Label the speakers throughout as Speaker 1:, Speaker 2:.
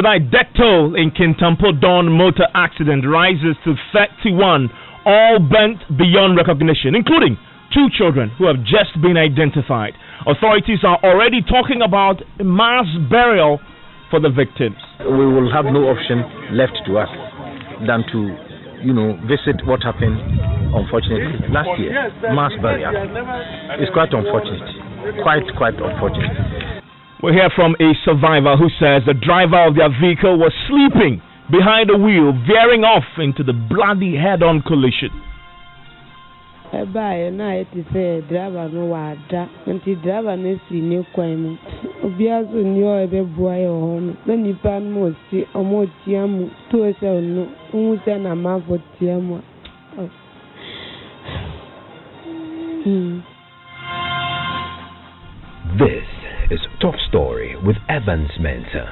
Speaker 1: Tonight, death toll in Kintampo Dawn motor accident rises to 31, all bent beyond recognition, including 2 children who have just been identified. Authorities are already talking about a mass burial for the victims.
Speaker 2: We will have no option left to us than to, visit what happened, unfortunately, last year. Mass burial. It's quite unfortunate. Quite unfortunate.
Speaker 1: We'll hear from a survivor who says the driver of their vehicle was sleeping behind the wheel, veering off into the bloody head-on collision.
Speaker 3: Driver no wada nti driver no si ne kwan mu obiazo ni o ebe buaye ho no na nipa no si omotia mu to se no hu se na mafo tia mu.
Speaker 4: This is Top Story with Evans Mensah.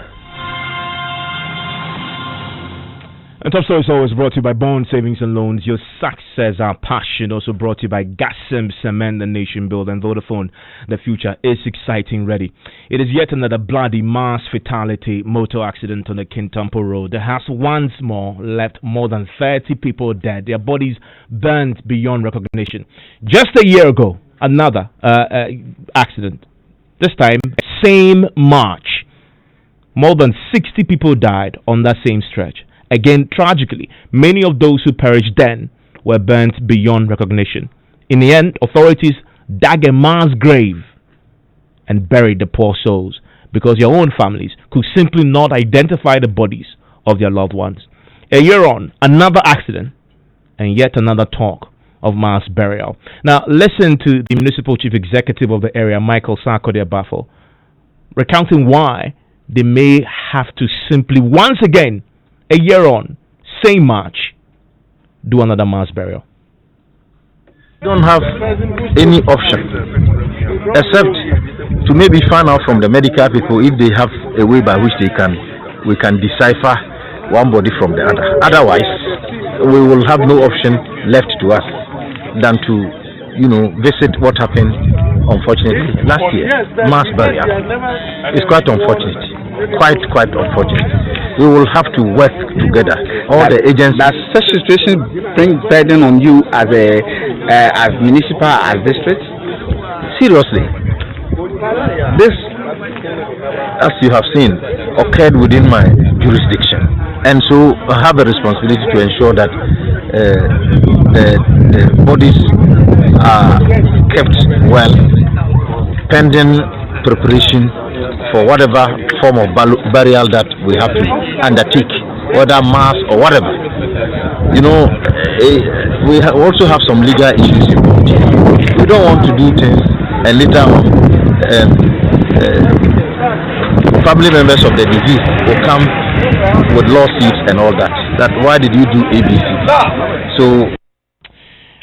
Speaker 1: And Top Story is always brought to you by Bond Savings and Loans. Your success, our passion. Also brought to you by Gassim Cement, the Nation Builder, and Vodafone. The future is exciting, ready. It is yet another bloody mass fatality motor accident on the Kintampo Road. There has once more left more than 30 people dead. Their bodies burnt beyond recognition. Just a year ago, another accident. This time, same March. More than 60 people died on that same stretch. Again, tragically, many of those who perished then were burnt beyond recognition. In the end, authorities dug a mass grave and buried the poor souls because their own families could simply not identify the bodies of their loved ones. A year on, another accident and yet another talk of mass burial. Now, listen to the municipal chief executive of the area, Michael Sarkodie Bafo, recounting why they may have to simply once again, a year on, same March, do another mass burial.
Speaker 2: Don't have any option except to maybe find out from the medical people if they have a way by which we can decipher one body from the other. Otherwise, we will have no option left to us than to, visit what happened, unfortunately, last year. Mass burial. It's quite unfortunate. Quite unfortunate. We will have to work together. All the agencies.
Speaker 5: Does such situation bring burden on you as municipal, as district?
Speaker 2: Seriously, this, as you have seen, occurred within my jurisdiction, and so I have a responsibility to ensure that the bodies are kept well, pending preparation for whatever form of burial that we have to undertake, whether mass or whatever. We also have some legal issues involved here. We don't want to do things and later on family members of the deceased will come with lawsuits and all that. That why did you do ABC? So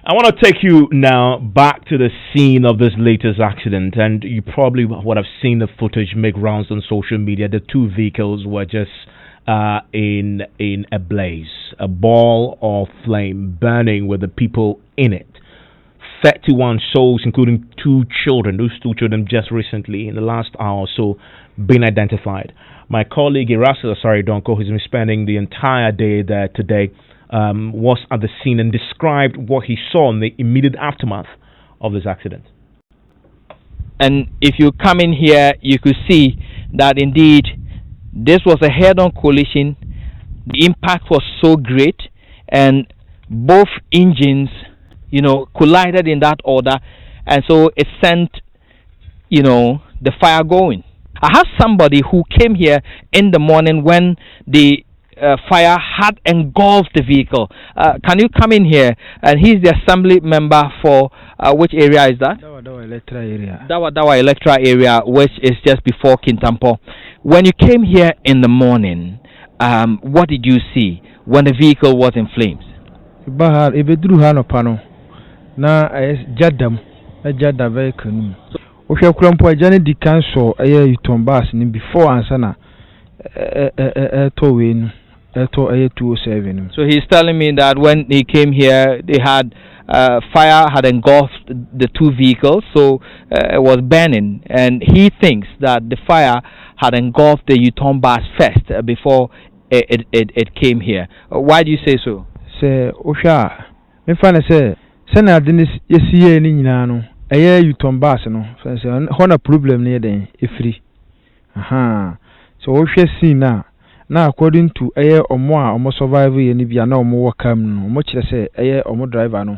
Speaker 1: I want to take you now back to the scene of this latest accident, and you probably would have seen the footage make rounds on social media. The 2 vehicles were just in a blaze, a ball of flame burning with the people in it. 31 souls, including 2 children. Those 2 children just recently, in the last hour or so, been identified. My colleague Erastus Donko, who's been spending the entire day there today, was at the scene and described what he saw in the immediate aftermath of this accident.
Speaker 6: And if you come in here, you could see that indeed this was a head-on collision. The impact was so great, and both engines, collided in that order, and so it sent, the fire going. I have somebody who came here in the morning when the fire had engulfed the vehicle. Can you come in here? And he's the assembly member for which area is that?
Speaker 7: Dawa Electra area.
Speaker 6: Dawa Electra area, which is just before Kintampo. When you came here in the morning, what did you see when the vehicle was in flames?
Speaker 7: Bahar ebedru hano pano na jadam vehicle. Ohwe kurampo ajane di kanso eye utombas ni before ansana to 207.
Speaker 6: So he's telling me that when he came here, they had fire had engulfed the two vehicles, so it was burning, and he thinks that the fire had engulfed the U-turn bus first before it came here. Why do you say so?
Speaker 7: Say, Osha, me find say na ade yesiye ni nyina no eye U-turn bus no say ho problem ne den efiri aha so wo hwe sin na according to eye omo survive ye ni bia na omo wakam no omo kire say eye omo driver no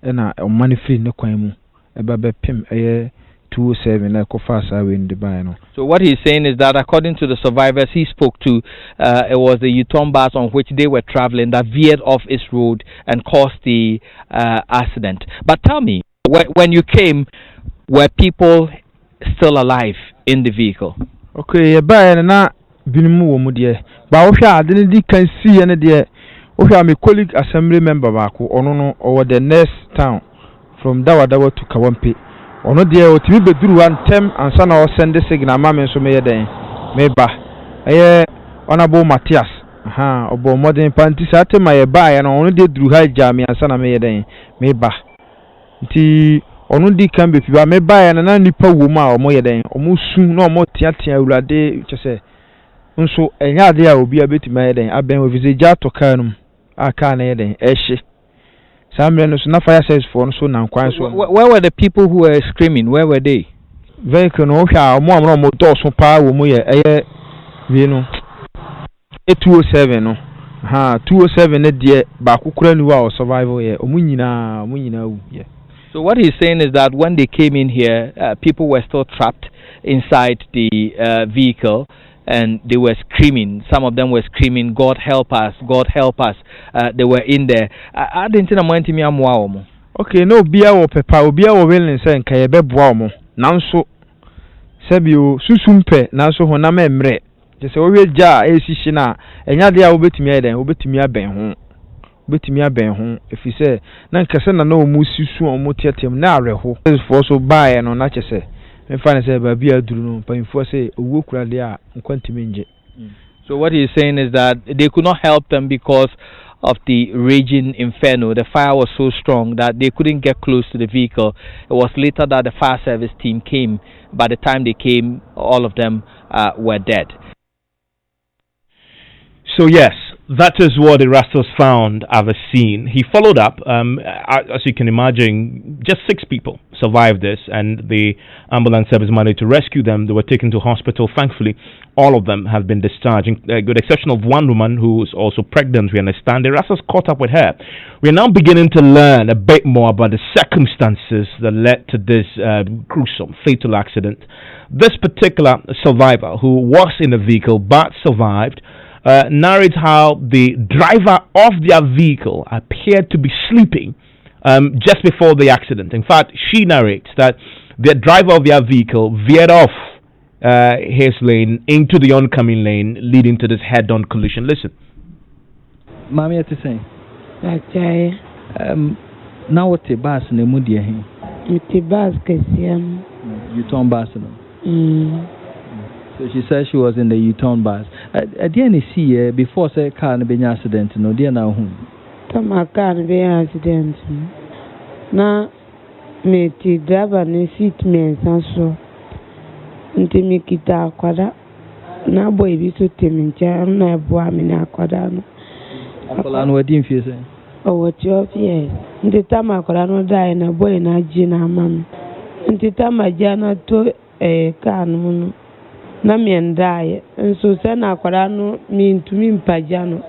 Speaker 7: na omo ne free ne kwan mu eba be pim eye 207 na ko fast away in the buy no.
Speaker 6: So what he's saying is that according to the survivors he spoke to, it was the U-turn bus on which they were traveling that veered off its road and caused the accident. But tell me, when you came, were people still alive in the vehicle?
Speaker 7: Okay, buy na binimu wo mu de ba wo hwa ade ne di kan see ne de wo hwa my colleague assembly member ba ko ono no over the next town from Dawadawa to Kawampe. Ono de o timi beduru one term ansa na o send signal ma me so me yeden me ba honorable Matthias aha obo modern panti sate ma ye ba ye no ono de duru ha jami ansa na me yeden me ba nti ono di kan be piba me ba ye na nipa wo ma o mo yeden o mo sun na o mo tiatia awurade kyese nso enya ade a obi abetima yeden aben o viseja to kanum aka na yeden ehye. Where were
Speaker 6: the people who were screaming? Where were they?
Speaker 7: Vehicle no sha mo amro mo do so pa wo mo ye eye we no 207 no ha 207 ne de ba kokura ni wa survival ye omunyina wu ye.
Speaker 6: So what he's saying is that when they came in here, people were still trapped inside the vehicle. And they were screaming. Some of them were screaming, "God help us! God help us!" They were in there. I didn't think I'm going to me.
Speaker 7: Okay, no beer or pepper, or beer or willing saying, "Kayabe boamo." Nanso, Sabio, Susumpe, Nanso Honame Mre. Just always jar, Shina, and Yadia Obetimia, Obetimia Ben Betimia Ben. If you say, Nankasana no Musu or Motiatim Nareho, is for so buy and on that say. So what he's saying
Speaker 6: is that they could not help them because of the raging inferno. The fire was so strong that they couldn't get close to the vehicle. It was later that the fire service team came. By the time they came, all of them were dead.
Speaker 1: So yes, that is what the Rastas found at the scene. He followed up, as you can imagine, just 6 people survived this, and the ambulance service managed to rescue them. They were taken to hospital. Thankfully, all of them have been discharged, with the exception of one woman who is also pregnant, we understand. The Rastas caught up with her. We are now beginning to learn a bit more about the circumstances that led to this gruesome, fatal accident. This particular survivor, who was in the vehicle but survived, narrates how the driver of their vehicle appeared to be sleeping just before the accident. In fact, she narrates that the driver of their vehicle veered off his lane into the oncoming lane, leading to this head-on collision. Listen.
Speaker 6: Mami, what you saying?
Speaker 3: Now
Speaker 6: what the bus in the moody?
Speaker 3: The bus,
Speaker 6: you turn bus. So she said she was in the U-turn bus. At the end, see before say car and be accident. No, dear now whom.
Speaker 3: Tama car and be accident. Na me ti driver ne seat me sanso. Nti me kita akwada. Na boy bi so temi ntia na eboa me na akwada no.
Speaker 6: Akwada no wadi mfie say.
Speaker 3: Oh, what your fear? Nti tama akwada no die na boy na ji na amam. Nti tama jana to car no. Na miendaye nso se na akwara no mintumi mpaja no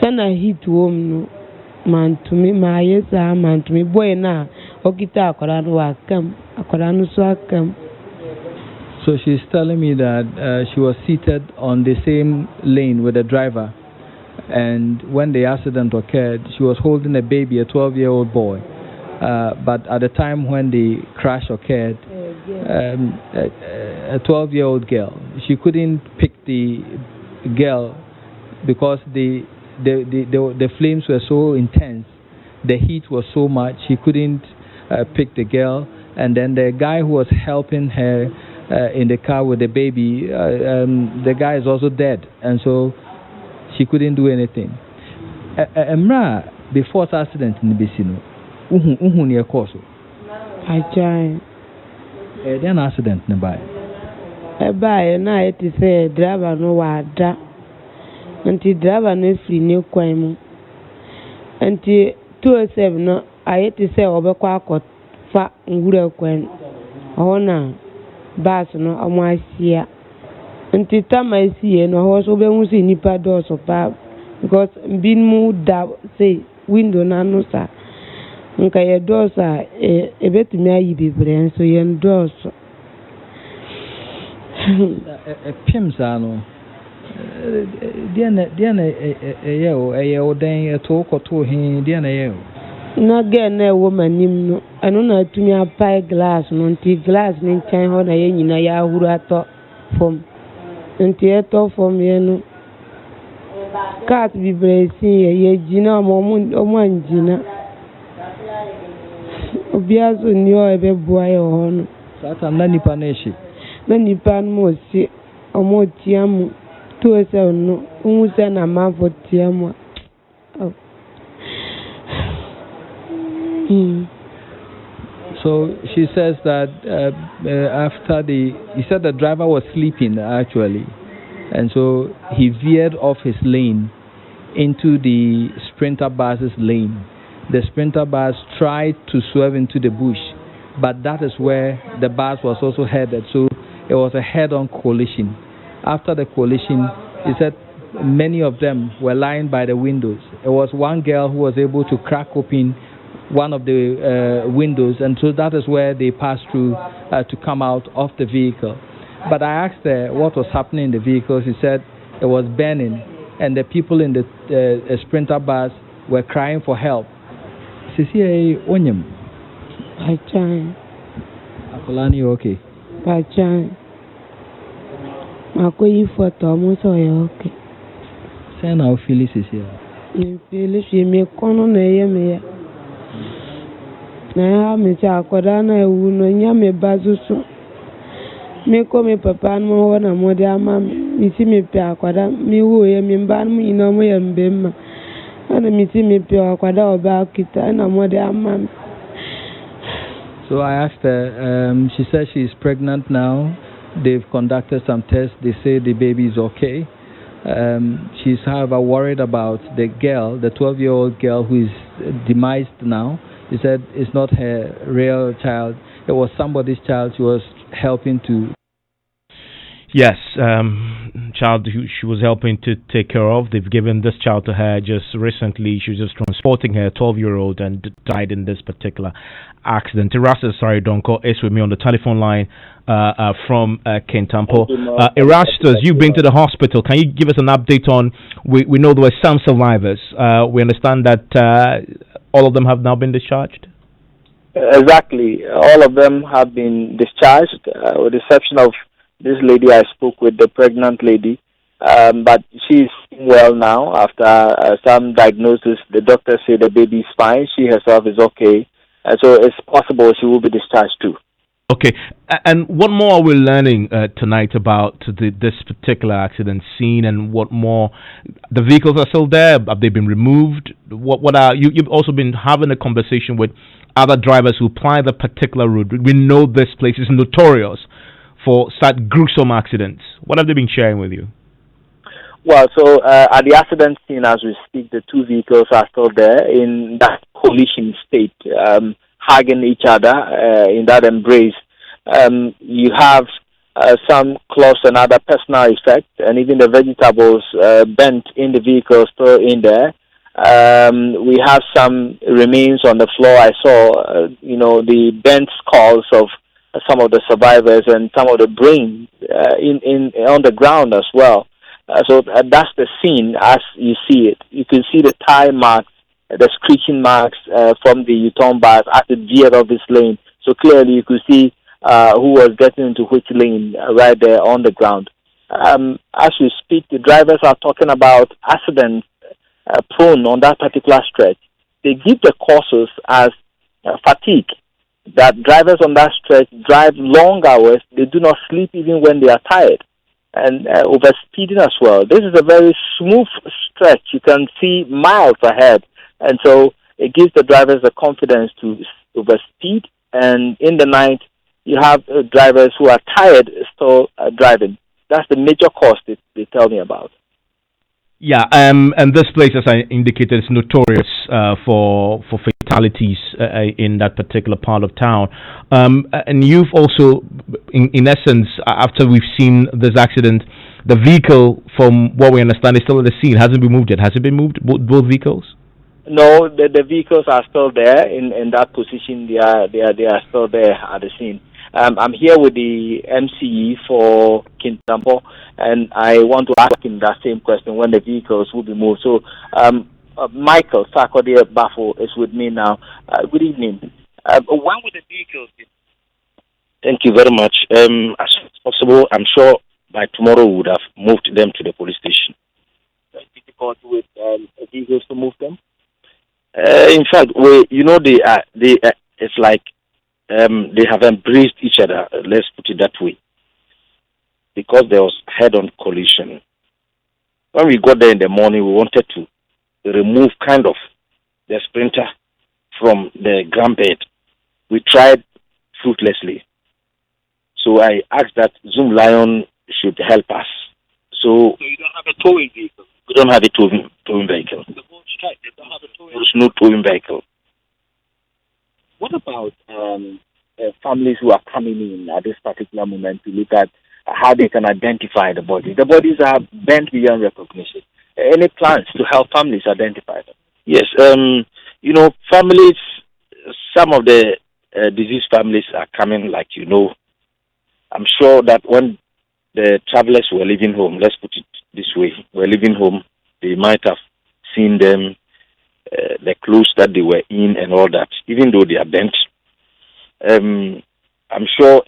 Speaker 3: se na hit wom no mantumi ma yesa mantumi boy na okita akwara no akam akwara no so akam.
Speaker 6: So she's telling me that she was seated on the same lane with the driver, and when the accident occurred she was holding a baby, a 12-year-old boy, but at the time when the crash occurred, a 12-year-old girl, she couldn't pick the girl because the flames were so intense, the heat was so much, she couldn't pick the girl. And then the guy who was helping her in the car with the baby, the guy is also dead, and so she couldn't do anything. Emra, before the accident in the Bisino, Uhu near course.
Speaker 3: I try.
Speaker 6: Then accident nearby.
Speaker 3: A buy na it is a driver no wada. Until driver no free new crime. Until 207 no, I had to say over fa ngura kwen. Ona bas no amwasia. Until time I see no horse obe musi nipa doors of because bin mu da say window na no sa. Nka ye doors a ebetumi ayi bebre so ye doors.
Speaker 6: Pimsa no. Diana yo den to ko to hin Diana yo.
Speaker 3: Na get na woman nim no. Ano na tumi apai glass no nti glass ni chan ho na ye nyina ya huru ato form. Nti eto form ye no. Cat bebre si ye jina omo anjina. Obiazo ni o ebe bua ye ho no.
Speaker 6: Sata na nipa na eshi.
Speaker 3: Na nipa no si omo tiamu 207 no unse na mavo tiamu.
Speaker 6: So she says that after he said the driver was sleeping actually, and so he veered off his lane into the Sprinter bus's lane. The Sprinter bus tried to swerve into the bush, but that is where the bus was also headed. So it was a head-on collision. After the collision, he said many of them were lying by the windows. It was one girl who was able to crack open one of the windows, and so that is where they passed through to come out of the vehicle. But I asked her what was happening in the vehicle. She said it was burning, and the people in the Sprinter bus were crying for help. Sisi onyem.
Speaker 3: Pachan.
Speaker 6: Akolani okay.
Speaker 3: Pachan. Makoyi photo mo so ya okay.
Speaker 6: Say na ofili sisi.
Speaker 3: Me feel she me kono na ye me ya. Na ya me cha akoda na ewu no nya me bazusu. Me ko me papa no ho na mo de ama me ti me pe akoda me wo ye me mba no ina mo ye mbemma. Ana me ti me pe akoda oba kita na mo de ama.
Speaker 6: So I asked her, she said she is pregnant now. They've conducted some tests. They say the baby is okay. She's, however, worried about the girl, the 12-year-old girl who is demised now. She said it's not her real child. It was somebody's child she was helping to.
Speaker 1: Yes, child who she was helping to take care of. They've given this child to her just recently. She was just transporting her 12-year-old and died in this particular accident. Erastus, sorry, Donko, is with me on the telephone line from Kentampo. Erastus, you've been to the hospital. Can you give us an update on? We know there were some survivors. We understand that all of them have now been discharged.
Speaker 2: Exactly, all of them have been discharged, with the exception of this lady I spoke with, the pregnant lady, but she's well now after some diagnosis. The doctor said the baby is fine. She herself is okay. So it's possible she will be discharged too.
Speaker 1: Okay. And what more are we learning tonight about this particular accident scene, and what more? The vehicles are still there. Have they been removed? What are you've also been having a conversation with other drivers who apply the particular route. We know this place is notorious for such gruesome accidents. What have they been sharing with you?
Speaker 2: Well, so at the accident scene as we speak, the two vehicles are still there in that collision state, hugging each other in that embrace. You have some clothes and other personal effects, and even the vegetables bent in the vehicle still in there. We have some remains on the floor. I saw, the bent skulls of some of the survivors and some of the brain in on the ground as well. So that's the scene as you see it. You can see the tire marks, the screeching marks from the U-turn bars at the veer of this lane. So clearly you could see who was getting into which lane right there on the ground. As we speak, the drivers are talking about accidents prone on that particular stretch. They give the causes as fatigue. That drivers on that stretch drive long hours. They do not sleep even when they are tired. And overspeeding as well. This is a very smooth stretch. You can see miles ahead. And so
Speaker 8: it gives the drivers the confidence to overspeed, and in the night you have drivers who are tired still driving. That's the major cost they tell me about.
Speaker 1: Yeah, and this place, as I indicated, is notorious for fatalities in that particular part of town. And you've also, in essence, after we've seen this accident, the vehicle, from what we understand, is still at the scene. Hasn't been moved yet. Has it been moved? Both vehicles?
Speaker 8: No, the vehicles are still there in that position. They are still there at the scene. I'm here with the MCE for Kintampo, and I want to ask him that same question, when the vehicles will be moved. So, Michael Sarkodie Bafo is with me now. Good evening. When will the vehicles be?
Speaker 2: Thank you very much. As soon as possible, I'm sure by tomorrow we would have moved them to the police station.
Speaker 8: It's difficult with vehicles to move them?
Speaker 2: In fact, it's like they have embraced each other. Let's put it that way, because there was head-on collision. When we got there in the morning, we wanted to remove kind of the sprinter from the ground bed. We tried fruitlessly. So I asked that Zoom Lion should help us. So
Speaker 8: you don't have a towing vehicle?
Speaker 2: We don't have a towing vehicle.
Speaker 8: The whole strike, they don't have a towing vehicle?
Speaker 2: There's no towing vehicle.
Speaker 8: What about families who are coming in at this particular moment to look at how they can identify the bodies? The bodies are bent beyond recognition. Any plans to help families identify them?
Speaker 2: Yes, families, some of the diseased families are coming, like you know. I'm sure that when the travelers were leaving home, let's put it this way, were leaving home, they might have seen them, the clothes that they were in and all that, even though they are bent. I'm sure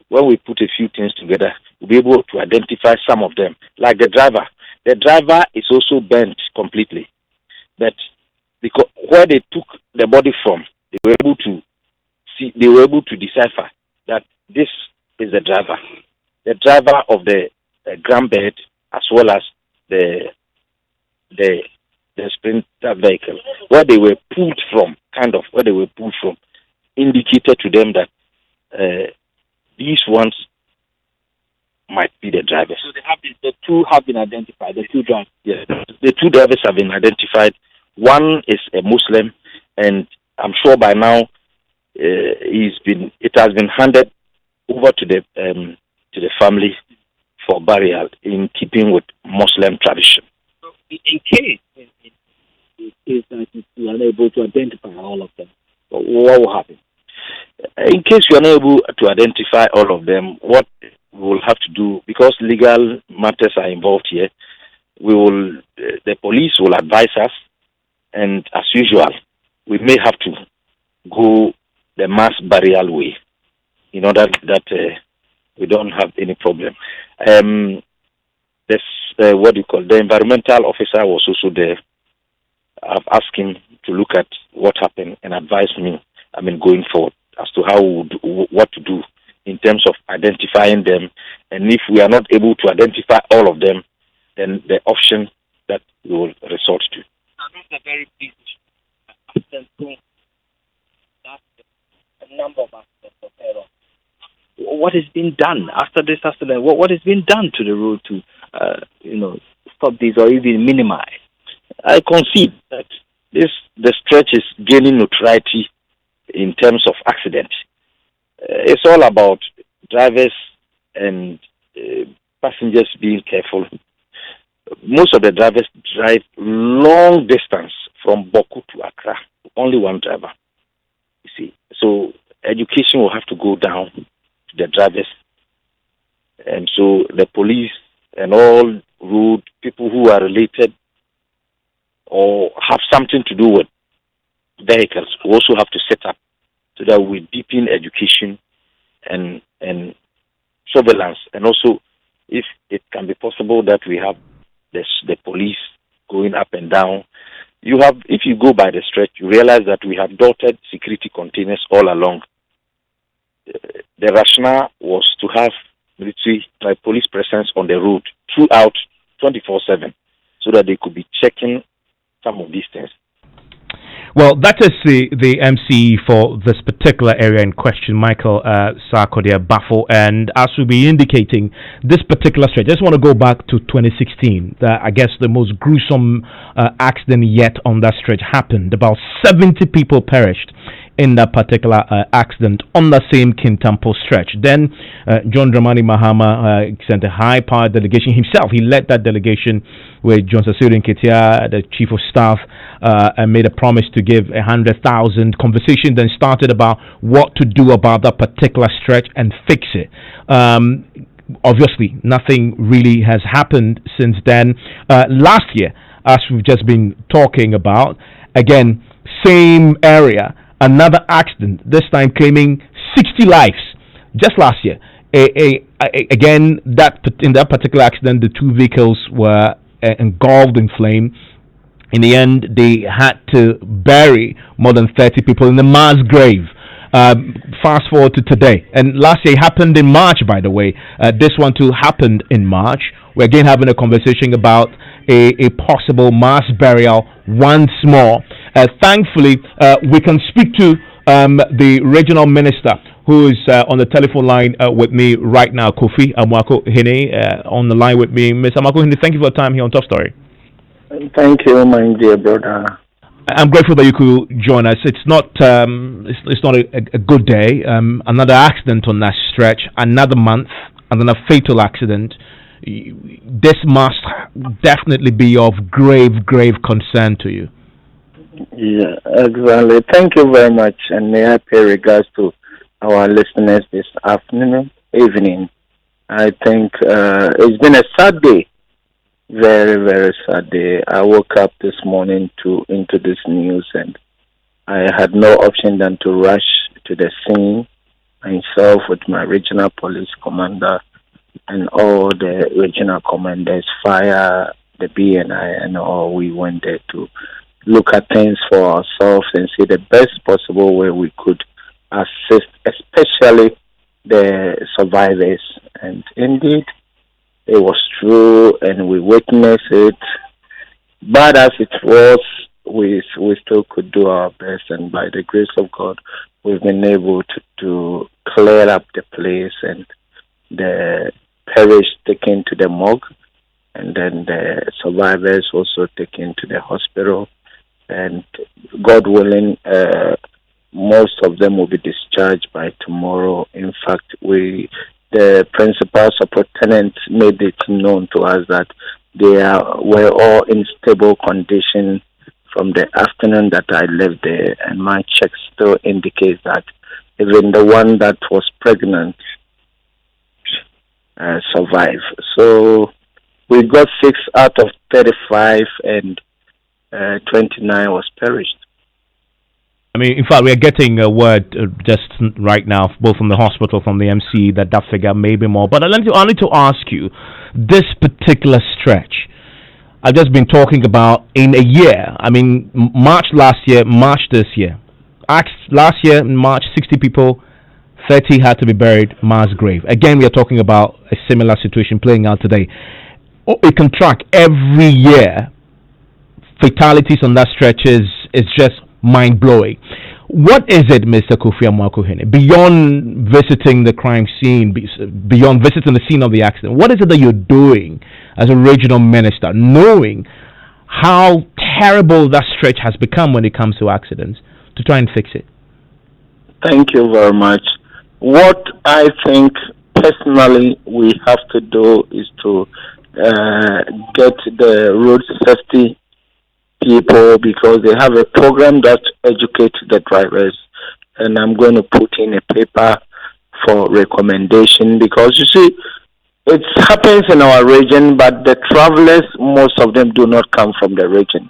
Speaker 2: when we put a few things together, we'll be able to identify some of them. Like the driver. The driver is also bent completely. But because where they took the body from, they were able to decipher that this is the driver of the ground bed, as well as the sprinter vehicle. Where they were pulled from, indicated to them that these ones might be the drivers.
Speaker 8: So the two have been identified, the two drivers?
Speaker 2: Yes, the two drivers have been identified. One is a Muslim, and I'm sure by now it has been handed over to the family for burial, in keeping with Muslim tradition.
Speaker 8: So in case that you are unable to identify all of them, what will happen?
Speaker 2: In case you are not able to identify all of them, what we will have to do, because legal matters are involved here, the police will advise us, and as usual, we may have to go the mass burial way, in order that we don't have any problem. The environmental officer was also there. I've asked him to look at what happened and advise me, going forward, as to what to do in terms of identifying them. And if we are not able to identify all of them, then the option that we will resort to.
Speaker 8: That's a very big issue. That's a number of aspects of error. What has been done after this accident? What has been done to the road to, stop this or even minimize?
Speaker 2: I concede that the stretch is gaining notoriety in terms of accidents. It's all about drivers and passengers being careful. Most of the drivers drive long distance from Boku to Accra. Only one driver. You see, so education will have to go down to the drivers, and so the police and all road people who are related or have something to do with vehicles will also have to set up, so that we deepen education and surveillance, and also, if it can be possible, that we have the police going up and down. If you go by the stretch, you realize that we have dotted security containers all along. The rationale was to have military police presence on the road throughout 24/7, so that they could be checking some of these things.
Speaker 1: Well, that is the MC for this particular area in question, Michael Sarkodia Baffo. And as we'll be indicating, this particular stretch, I just want to go back to 2016. I guess the most gruesome accident yet on that stretch happened. About 70 people perished in that particular accident on the same Kintampo stretch. Then John Dramani Mahama sent a high-powered delegation himself. He led that delegation with John Sasiru Nketia, the chief of staff, and made a promise to give 100,000. Conversation then started about what to do about that particular stretch and fix it. Obviously, nothing really has happened since then. Last year, as we've just been talking about, again, same area, another accident, this time claiming 60 lives. Just last year, again, in that particular accident, the two vehicles were engulfed in flame. In the end, they had to bury more than 30 people in a mass grave. Fast forward to today, and last year it happened in March, by the way. This one too happened in March. We're again having a conversation about a possible mass burial once more. Thankfully, we can speak to the regional minister who is on the telephone line with me right now, Kofi Amwako Hene, on the line with me. Mr. Amwako Hene, thank you for your time here on Top Story.
Speaker 2: Thank you, my dear brother.
Speaker 1: I'm grateful that you could join us. It's not a good day. Another accident on that stretch, another month, another fatal accident. This must definitely be of grave concern to you.
Speaker 2: Yeah, exactly. Thank you very much, and may I pay regards to our listeners this evening. I think it's been a sad day, very, very sad day. I woke up this morning into this news, and I had no option than to rush to the scene myself with my regional police commander and all the regional commanders, fire, the BNI, and all. We went there to look at things for ourselves and see the best possible way we could assist, especially the survivors. And indeed, it was true, and we witnessed it. Bad as it was, we still could do our best, and by the grace of God, we've been able to clear up the place, and the perished taken to the morgue, and then the survivors also taken to the hospital. And God willing, most of them will be discharged by tomorrow. In fact, the principal superintendent made it known to us that were all in stable condition from the afternoon that I left there, and my check still indicates that even the one that was pregnant survived. So we got 6 out of 35, and 29 was perished.
Speaker 1: I mean, in fact, we are getting a word just right now, both from the hospital, from the MC, that figure may be more. But I need to ask you, this particular stretch, I've just been talking about in a year. I mean, March last year, March this year. Last year, in March, 60 people, 30 had to be buried, mass grave. Again, we are talking about a similar situation playing out today. We can track every year. Fatalities on that stretch is just mind-blowing. What is it, Mr. Kofi Amwako Hene, beyond visiting the crime scene, beyond visiting the scene of the accident, what is it that you're doing as a regional minister, knowing how terrible that stretch has become when it comes to accidents, to try and fix it?
Speaker 2: Thank you very much. What I think personally we have to do is to get the road safety people, because they have a program that educates the drivers, and I'm going to put in a paper for recommendation, because you see, it happens in our region, but the travelers, most of them do not come from the region,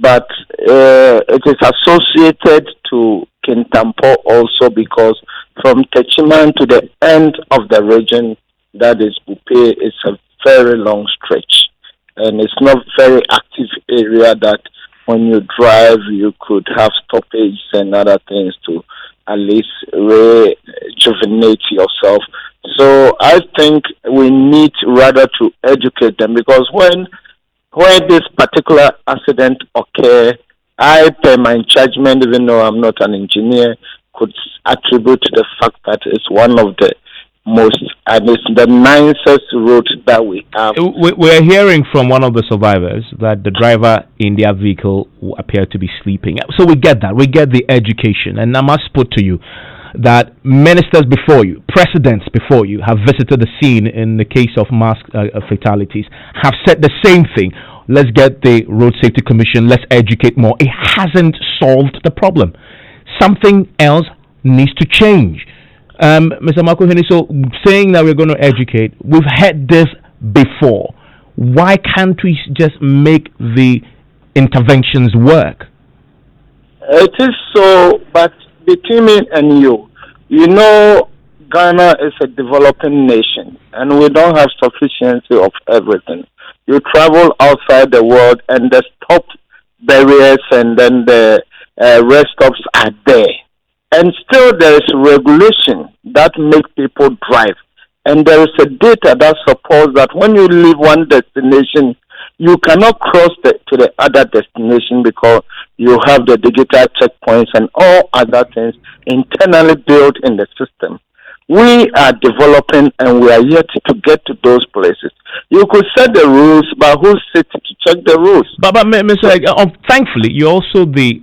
Speaker 2: but it is associated to Kintampo also, because from Techiman to the end of the region, that is Bupe, it's a very long stretch. And it's not very active area that when you drive, you could have stoppage and other things to at least rejuvenate yourself. So I think we need rather to educate them, because when this particular accident occurred, I, per my judgment, even though I'm not an engineer, could attribute to the fact that it's one of the most, and it's the nicest road that we have.
Speaker 1: We're hearing from one of the survivors that the driver in their vehicle appeared to be sleeping. So we get that. We get the education. And I must put to you that ministers before you, presidents before you, have visited the scene in the case of mass fatalities, have said the same thing. Let's get the Road Safety Commission, let's educate more. It hasn't solved the problem. Something else needs to change. Mr. Makuhini, so saying that we're going to educate, we've heard this before. Why can't we just make the interventions work?
Speaker 2: It is so, but between me and you, you know, Ghana is a developing nation, and we don't have sufficiency of everything. You travel outside the world, and the stop barriers and then the rest stops are there. And still there is regulation that make people drive. And there is a data that supports that when you leave one destination, you cannot cross to the other destination because you have the digital checkpoints and all other things internally built in the system. We are developing and we are yet to get to those places. You could set the rules, but who's sitting to check the rules?
Speaker 1: But Mr. Thankfully, you're also the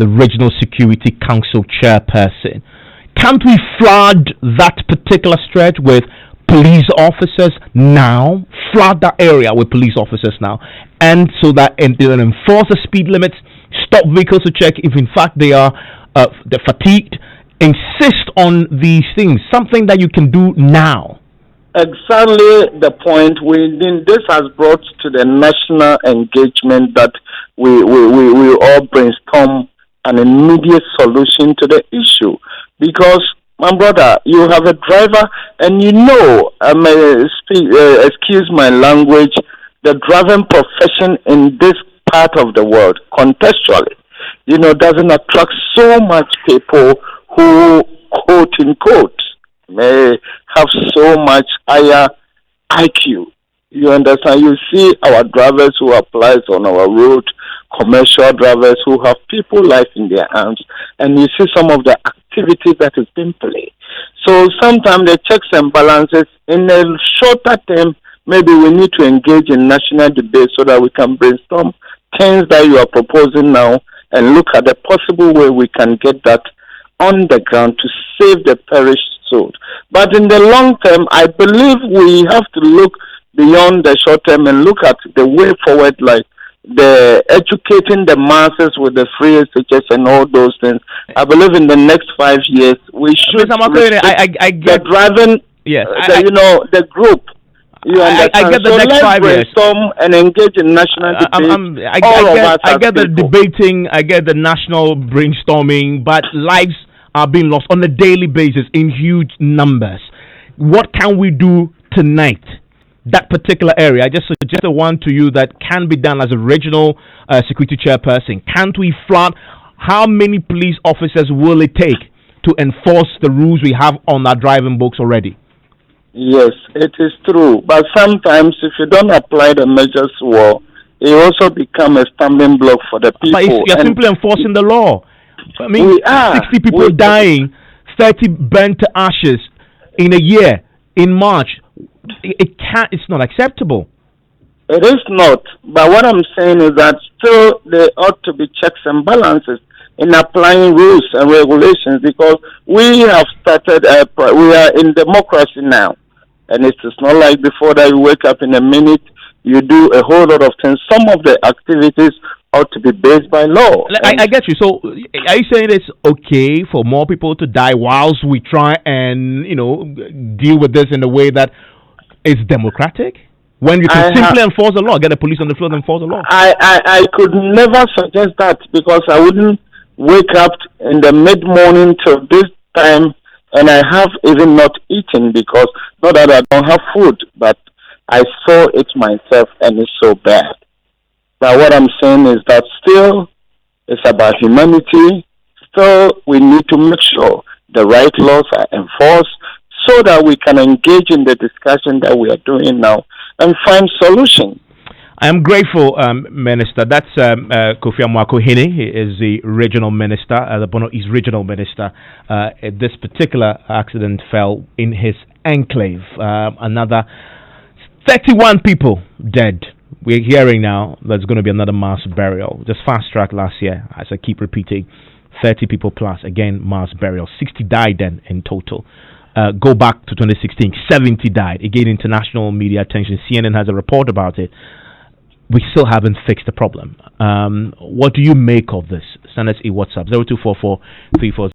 Speaker 1: Regional Security Council chairperson. Can't we flood that particular stretch with police officers now? Flood that area with police officers now, and so that they'll enforce the speed limits, stop vehicles to check if in fact they're fatigued. Insist on these things, something that you can do now.
Speaker 2: Exactly the point. This has brought to the national engagement that we all brainstorm an immediate solution to the issue. Because, my brother, you have a driver, and you know, excuse my language, the driving profession in this part of the world, contextually, doesn't attract so much people who, quote unquote, may have so much higher IQ. You understand? You see our drivers who apply on our road, commercial drivers who have people life in their hands, and you see some of the activities that is being played. So sometimes the checks and balances in a shorter term, maybe we need to engage in national debate so that we can brainstorm things that you are proposing now and look at the possible way we can get that on the ground to save the perished soul. But in the long term, I believe we have to look beyond the short term and look at the way forward, like the educating the masses with the free SHS and all those things. I believe in the next 5 years we should
Speaker 1: I get
Speaker 2: the driving,
Speaker 1: yes,
Speaker 2: the group. You understand?
Speaker 1: I get the
Speaker 2: so
Speaker 1: next 5 years.
Speaker 2: And engage in national debate.
Speaker 1: I get the debating, I get the national brainstorming, but lives are being lost on a daily basis in huge numbers. What can we do tonight? That particular area, I just suggested one to you that can be done as a regional security chairperson. Can't we flood? How many police officers will it take to enforce the rules we have on our driving books already?
Speaker 2: Yes, it is true. But sometimes if you don't apply the measures well, it also becomes a stumbling block for the people.
Speaker 1: But you're simply enforcing the law. I mean, 60 people dying, 30 burnt to ashes in a year, in March. It's not acceptable.
Speaker 2: It is not. But what I'm saying is that still there ought to be checks and balances in applying rules and regulations, because we have started, we are in democracy now. And it's not like before that you wake up in a minute, you do a whole lot of things. Some of the activities ought to be based by law.
Speaker 1: I get you. So are you saying it's okay for more people to die whilst we try and, deal with this in a way that is democratic? When you can simply enforce the law, get the police on the floor and enforce the law.
Speaker 2: I could never suggest that, because I wouldn't wake up in the mid-morning till this time and I have even not eaten, because not that I don't have food, but I saw it myself and it's so bad. But what I'm saying is that still it's about humanity. Still we need to make sure the right laws are enforced so that we can engage in the discussion that we are doing now and find solutions.
Speaker 1: I am grateful, Minister. That's Kofi Amwako-Hene. He is the regional minister, the Bono East regional minister. This particular accident fell in his enclave. Another 31 people dead. We're hearing now there's going to be another mass burial. Just fast track last year, as I keep repeating, 30 people plus, again, mass burial. 60 died then in total. Go back to 2016, 70 died. Again, international media attention. CNN has a report about it. We still haven't fixed the problem. What do you make of this? Send us a WhatsApp, 0244 34